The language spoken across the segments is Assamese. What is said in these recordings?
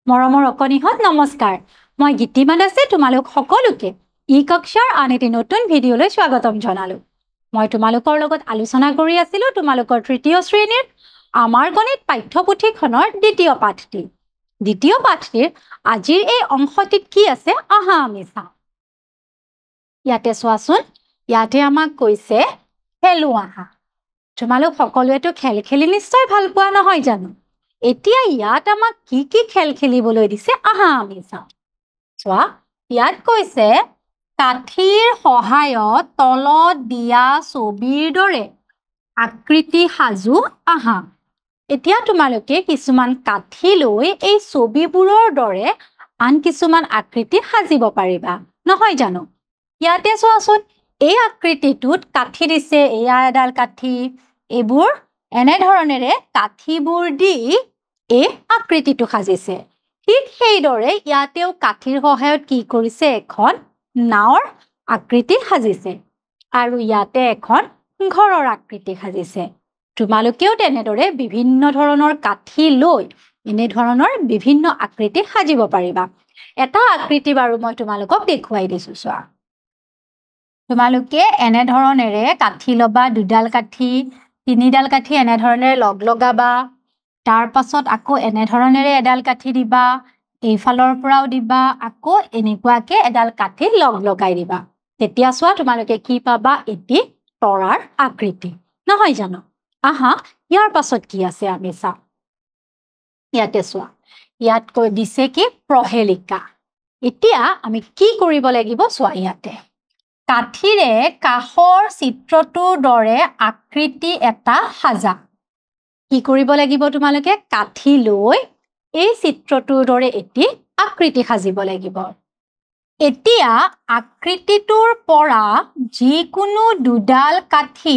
মৰমৰ অকণিহঁত নমস্কাৰ মই গীতিমান আছে তোমালোক সকলোকে ই কক্ষাৰ আন এটি নতুন ভিডিঅ'লৈ স্বাগতম জনালো মই তোমালোকৰ লগত আলোচনা কৰি আছিলো তোমালোকৰ তৃতীয় শ্ৰেণীৰ আমাৰ গণিত পাঠ্যপুথিখনৰ দ্বিতীয় পাঠটিৰ আজিৰ এই অংশটিত কি আছে আহা আমি চাওঁ ইয়াতে চোৱাচোন ইয়াতে আমাক কৈছে খেলো আহা তোমালোক সকলোৱেতো খেল খেলি নিশ্চয় ভাল পোৱা নহয় জানো এতিয়া ইয়াত আমাক কি খেল খেলিবলৈ দিছে আহা আমি চাওঁ চোৱা ইয়াত কৈছে কাঠিৰ সহায়ত তলত দিয়া ছবিৰ দৰে আকৃতি সাজু আহা এতিয়া তোমালোকে কিছুমান কাঠি লৈ এই ছবিবোৰৰ দৰে আন কিছুমান আকৃতি সাজিব পাৰিবা নহয় জানো ইয়াতে চোৱাচোন এই আকৃতিটোত কাঠি দিছে এয়া এডাল কাঠি এইবোৰ এনে ধৰণেৰে কাঠিবোৰ দি এই আকৃতিটো সাজিছে ঠিক সেইদৰে ইয়াতেও কাঠিৰ সহায়ত কি কৰিছে এখন নাওৰ আকৃতি সাজিছে আৰু ইয়াতে এখন ঘৰৰ আকৃতি সাজিছে তোমালোকেও তেনেদৰে বিভিন্ন ধৰণৰ কাঠি লৈ এনে ধৰণৰ বিভিন্ন আকৃতি সাজিব পাৰিবা এটা আকৃতি বাৰু মই তোমালোকক দেখুৱাই দিছো চোৱা তোমালোকে এনে ধৰণেৰে কাঠি লবা দুডাল কাঠি তিনিডাল কাঠি এনে ধৰণেৰে লগাবা তাৰ পাছত আকৌ এনে ধৰণেৰে এডাল কাঠি দিবা এইফালৰ পৰাও দিবা আকৌ এনেকুৱাকে এডাল কাঠি লগাই দিবা তেতিয়া চোৱা তোমালোকে কি পাবা এটি তৰাৰ আকৃতি নহয় জানো আহা ইয়াৰ পাছত কি আছে আমি চাওঁ ইয়াতে চোৱা ইয়াত কৈ দিছে কি প্ৰহেলিকা এতিয়া আমি কি কৰিব লাগিব চোৱা ইয়াতে কাঠিৰে কাষৰ চিত্ৰটোৰ দৰে আকৃতি এটা সাজা কি কৰিব লাগিব তোমালোকে কাঠি লৈ এই চিত্ৰটোৰ দৰে এটি আকৃতি সাজিব লাগিব এতিয়া আকৃতিটোৰ পৰা যিকোনো দুডাল কাঠি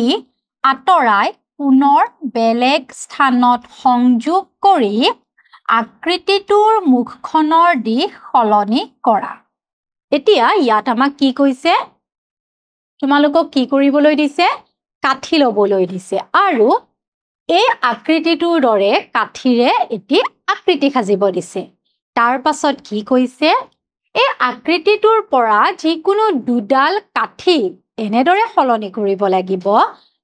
আঁতৰাই পুনৰ বেলেগ স্থানত সংযোগ কৰি আকৃতিটোৰ মুখখনৰ দিশ সলনি কৰা এতিয়া ইয়াত আমাক কি কৈছে তোমালোকক কি কৰিবলৈ দিছে কাঠি ল'বলৈ দিছে আৰু এই আকৃতিটোৰ দৰে কাঠিৰে এটি আকৃতি সাজিব দিছে তাৰ পাছত কি কৈছে এই আকৃতিটোৰ পৰা যিকোনো দুডাল কাঠি এনেদৰে সলনি কৰিব লাগিব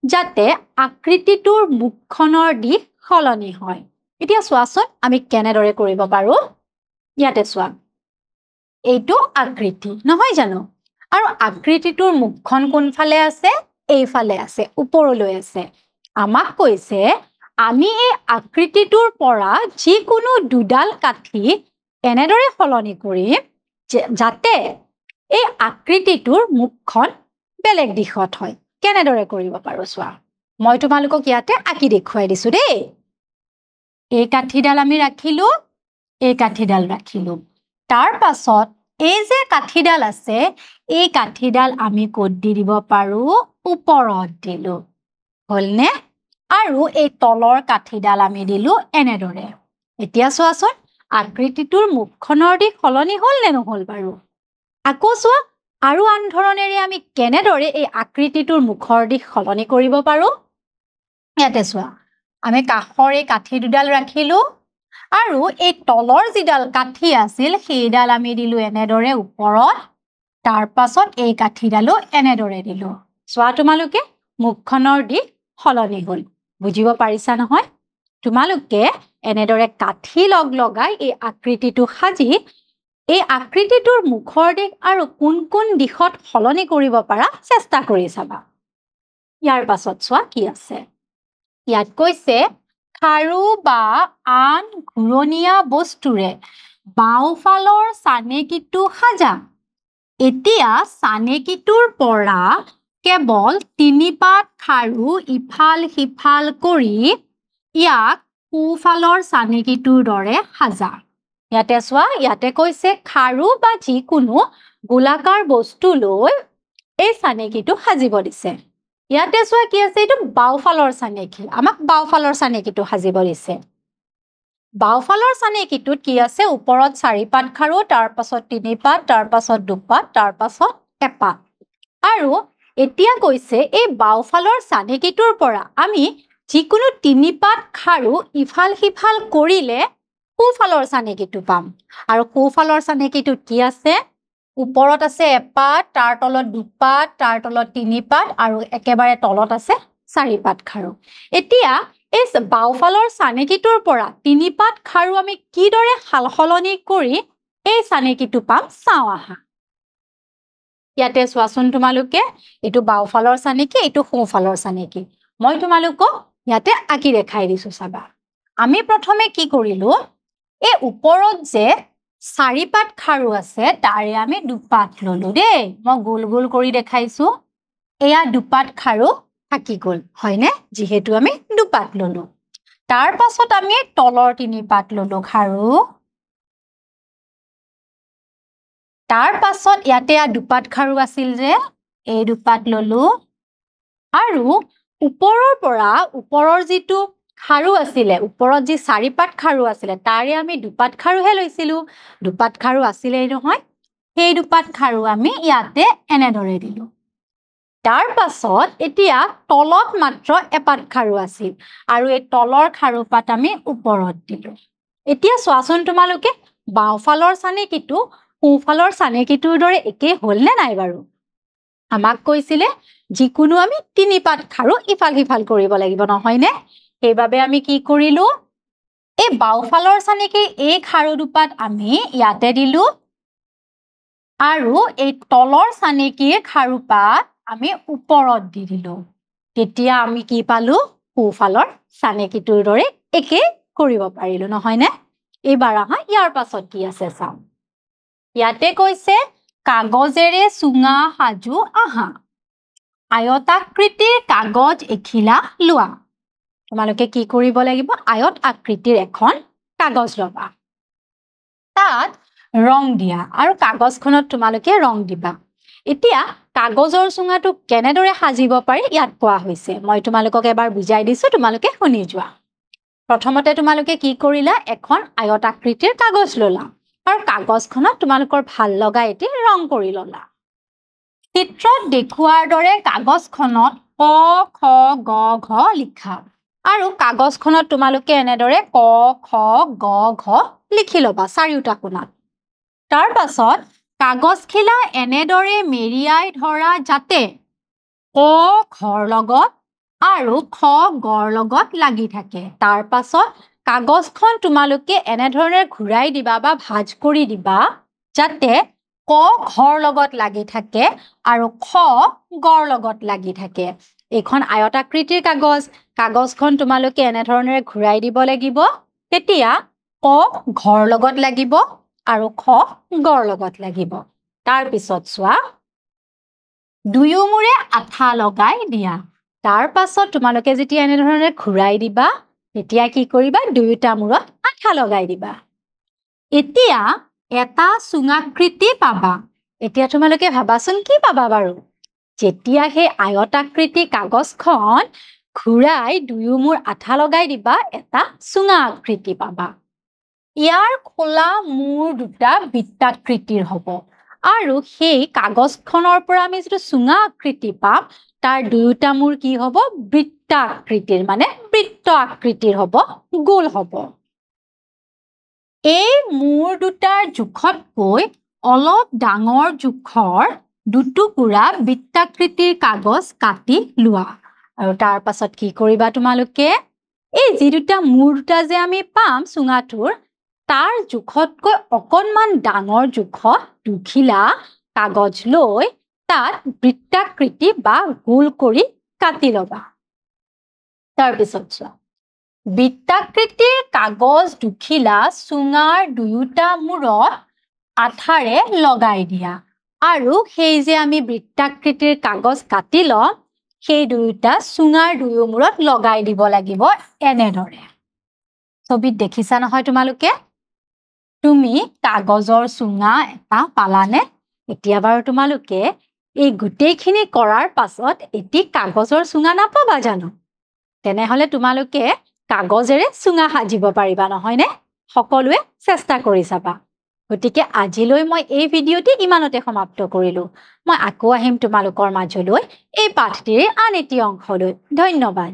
যাতে আকৃতিটোৰ মুখখনৰ দিশ সলনি হয় এতিয়া চোৱাচোন আমি কেনেদৰে কৰিব পাৰো ইয়াতে চোৱা এইটো আকৃতি নহয় জানো আৰু আকৃতিটোৰ মুখখন কোনফালে আছে এইফালে আছে ওপৰলৈ আছে আমাক কৈছে আমি এই আকৃতিটোৰ পৰা যিকোনো দুডাল কাঠি এনেদৰে সলনি কৰিম যাতে এই আকৃতিটোৰ মুখখন বেলেগ দিশত হয় কেনেদৰে কৰিব পাৰো চোৱা মই তোমালোকক ইয়াতে আঁকি দেখুৱাই দিছো দেই এই কাঠিডাল আমি ৰাখিলো এই কাঠিডাল ৰাখিলো তাৰ পাছত এই যে কাঠিডাল আছে এই কাঠিডাল আমি ক'ত দি দিব পাৰো ওপৰত দিলো হলনে আৰু এই তলৰ কাঠিডাল আমি দিলো এনেদৰে এতিয়া চোৱাচোন আকৃতিটোৰ মুখখনৰ দিশ সলনি হল নে নহল বাৰু আকৌ চোৱা আৰু আন ধৰণেৰে আমি কেনেদৰে এই আকৃতিটোৰ মুখৰ দিশ সলনি কৰিব পাৰো ইয়াতে চোৱা আমি কাষৰ এই কাঠি দুডাল ৰাখিলো আৰু এই তলৰ যিডাল কাঠি আছিল সেইডাল আমি দিলো এনেদৰে ওপৰত তাৰ পাছত এই কাঠিডালো এনেদৰে দিলো চোৱা তোমালোকে মুখখনৰ দিশ সলনি হল বুজিব পাৰিছা নহয় তোমালোকে এনেদৰে কাঠি লগাই এই আকৃতিটো সাজি এই আকৃতিটোৰ মুখৰ দিশ আৰু কোন দিশত সলনি কৰিব পাৰা চেষ্টা কৰি চাবা ইয়াৰ পাছত চোৱা কি আছে ইয়াত কৈছে খাৰু বা আন ঘূৰণীয়া বস্তুৰে বাওঁফালৰ চানেকিটো সাজা এতিয়া চানেকিটোৰ পৰা কেৱল 3 পাত খাৰু ইফাল সিফাল কৰি ইয়াক সোঁফালৰ চানেকিটোৰ দৰে সাজা ইয়াতে চোৱা ইয়াতে কৈছে খাৰু বা যিকোনো গোলাকাৰ বস্তু লৈ এই চানেকিটো সাজিব দিছে ইয়াতে চোৱা কি আছে এইটো বাওঁফালৰ চানেকি আমাক বাওঁফালৰ চানেকিটো সাজিব দিছে বাওঁফালৰ চানেকিটোত কি আছে ওপৰত 4 পাত খাৰু তাৰ পাছত 3 পাত তাৰ পাছত 2 পাত তাৰ পাছত 1 পাত আৰু এতিয়া কৈছে এই বাওঁফালৰ চানেকিটোৰ পৰা আমি যিকোনো 3 পাত খাৰু ইফাল সিফাল কৰিলে সোঁফালৰ চানেকিটো পাম আৰু সোঁফালৰ চানেকিটোত কি আছে ওপৰত আছে এপাত তাৰ তলত দুপাত তাৰ তলত তিনিপাত আৰু একেবাৰে তলত আছে চাৰিপাত খাৰু এতিয়া এই বাওঁফালৰ চানেকিটোৰ পৰা তিনিপাত খাৰু আমি কিদৰে সালসলনি কৰি এই চানেকিটো পাম চাওঁ আহা ইয়াতে চোৱাচোন তোমালোকে এইটো বাওঁফালৰ চানেকি এইটো সোঁফালৰ চানেকি মই তোমালোকক ইয়াতে আঁকি দেখাই দিছো চাবা আমি প্ৰথমে কি কৰিলো এই ওপৰত যে চাৰিপাত খাৰু আছে তাৰে আমি দুপাত ললো দেই মই গোল গোল কৰি দেখাইছো এয়া দুপাত খাৰু থাকি গল হয়নে যিহেতু আমি দুপাত ললো তাৰ পাছত আমি তলৰ তিনিপাত ললো খাৰু তাৰ পাছত ইয়াতে দুপাত খাৰু আছিল যে এই দুপাত ললো আৰু ওপৰৰ পৰা ওপৰৰ যিটো খাৰু আছিলে ওপৰত যি চাৰিপাত খাৰু আছিলে তাৰে আমি দুপাত খাৰুহে লৈছিলো দুপাত খাৰু আছিলে নহয় সেই দুপাত খাৰু আমি ইয়াতে এনেদৰে দিলো তাৰ পাছত এতিয়া তলত মাত্ৰ এপাত খাৰু আছিল আৰু এই তলৰ খাৰু পাত আমি ওপৰত দিলো এতিয়া চোৱাচোন তোমালোকে বাওঁফালৰ চানেকিটো সোঁফালৰ চানেকিটোৰ দৰে একেই হ'ল নে নাই বাৰু আমাক কৈছিলে যিকোনো আমি তিনিপাত খাৰু ইফাল সিফাল কৰিব লাগিব নহয়নে সেইবাবে আমি কি কৰিলো এই বাওঁফালৰ চানেকিৰ এই খাৰু দুপাত আমি ইয়াতে দিলো আৰু এই তলৰ চানেকিৰ খাৰু পাত আমি ওপৰত দি দিলো তেতিয়া আমি কি পালো সোঁফালৰ চানেকিটোৰ দৰে একে কৰিব পাৰিলো নহয়নে এইবাৰ আহা ইয়াৰ পাছত কি আছে চাওঁ ইয়াতে কৈছে কাগজেৰে চুঙা সাজু আহা আয়তাকৃতিৰ কাগজ এখিলা লোৱা তোমালোকে কি কৰিব লাগিব আয়ত আকৃতিৰ এখন কাগজ লবা তাত ৰং দিয়া আৰু কাগজখনত তোমালোকে ৰং দিবা এতিয়া কাগজৰ চুঙাটো কেনেদৰে সাজিব পাৰি ইয়াত কোৱা হৈছে মই তোমালোকক এবাৰ বুজাই দিছো তোমালোকে শুনি যোৱা প্ৰথমতে তোমালোকে কি কৰিলা এখন আয়ত আকৃতিৰ কাগজ ললা আৰু কাগজখনত তোমালোকৰ ভাল লগা এটি ৰং কৰি ললা চিত্ৰত দেখুৱাৰ দৰে কাগজখনত ক খ গ ঘ লিখা আৰু কাগজখনত তোমালোকে এনেদৰে ক খ গ ঘ লিখি লবা চাৰিওটা কোণত তাৰ পাছত কাগজখিলা এনেদৰে মেৰিয়াই ধৰা যাতে ক খৰ লগত আৰু খ গৰ লগত লাগি থাকে তাৰ পাছত কাগজখন তোমালোকে এনেধৰণে ঘূৰাই দিবা বা ভাঁজ কৰি দিবা যাতে ক ঘৰ লগত লাগি থাকে আৰু খ গৰ লগত লাগি থাকে এইখন আয়তাকৃতিৰ কাগজখন তোমালোকে এনেধৰণে ঘূৰাই দিব লাগিব তেতিয়া ক ঘৰ লগত লাগিব আৰু খ গৰ লগত লাগিব তাৰ পিছত চোৱা দুয়োমূৰে আঠা লগাই দিয়া তাৰ পাছত তোমালোকে যেতিয়া এনেধৰণে ঘূৰাই দিবা তেতিয়া কি কৰিবা দুয়োটা মূৰত আঠা লগাই দিবা এতিয়া এটা চুঙাকৃতি পাবা এতিয়া তোমালোকে ভাবাচোন কি পাবা বাৰু যেতিয়া সেই আয়তাকৃতি কাগজখন ঘূৰাই দুয়োমূৰ আঠা লগাই দিবা এটা চুঙা আকৃতি পাবা ইয়াৰ খোলা মূৰ দুটা বৃত্তাকৃতিৰ হ'ব আৰু সেই কাগজখনৰ পৰা আমি যেটো চুঙা আকৃতি পাম তাৰ দুয়োটা মূৰ কি হ'ব বৃত্তাকৃতিৰ মানে বৃত্ত আকৃতিৰ হ'ব গোল হ'ব এই মূৰ দুটাৰ জোখতকৈ অলপ ডাঙৰ জোখৰ দুটুকুৰা বৃত্তাকৃতিৰ কাগজ কাটি লোৱা আৰু তাৰ পাছত কি কৰিবা তোমালোকে এই যি দুটা মূৰ দুটা যে আমি পাম চুঙাটোৰ তাৰ জোখতকৈ অকনমান ডাঙৰ জোখত দুখিলা কাগজ লৈ তাত বৃত্তাকৃতি বা গোল কৰি কাটি লবা তাৰ পিছত চোৱা বৃত্তাকৃতিৰ কাগজ দুখিলা চুঙাৰ দুয়োটা মূৰত আঠাৰে লগাই দিয়া আৰু সেই যে আমি বৃত্তাকৃতিৰ কাগজ কাটি লম সেই দুয়োটা চুঙাৰ দুয়ো মূৰত লগাই দিব লাগিব এনেদৰে ছবিত দেখিছা নহয় তোমালোকে তুমি কাগজৰ চুঙা এটা পালানে এতিয়া বাৰু তোমালোকে এই গোটেইখিনি কৰাৰ পাছত এটি কাগজৰ চুঙা নাপাবা জানো তেনেহলে তোমালোকে কাগজেৰে চুঙা সাজিব পাৰিবা নহয়নে সকলোৱে চেষ্টা কৰি চাবা গতিকে আজিলৈ মই এই ভিডিঅ'টি ইমানতে সমাপ্ত কৰিলো মই আকৌ আহিম তোমালোকৰ মাজলৈ এই পাঠটিৰ আন এটি অংশলৈ ধন্যবাদ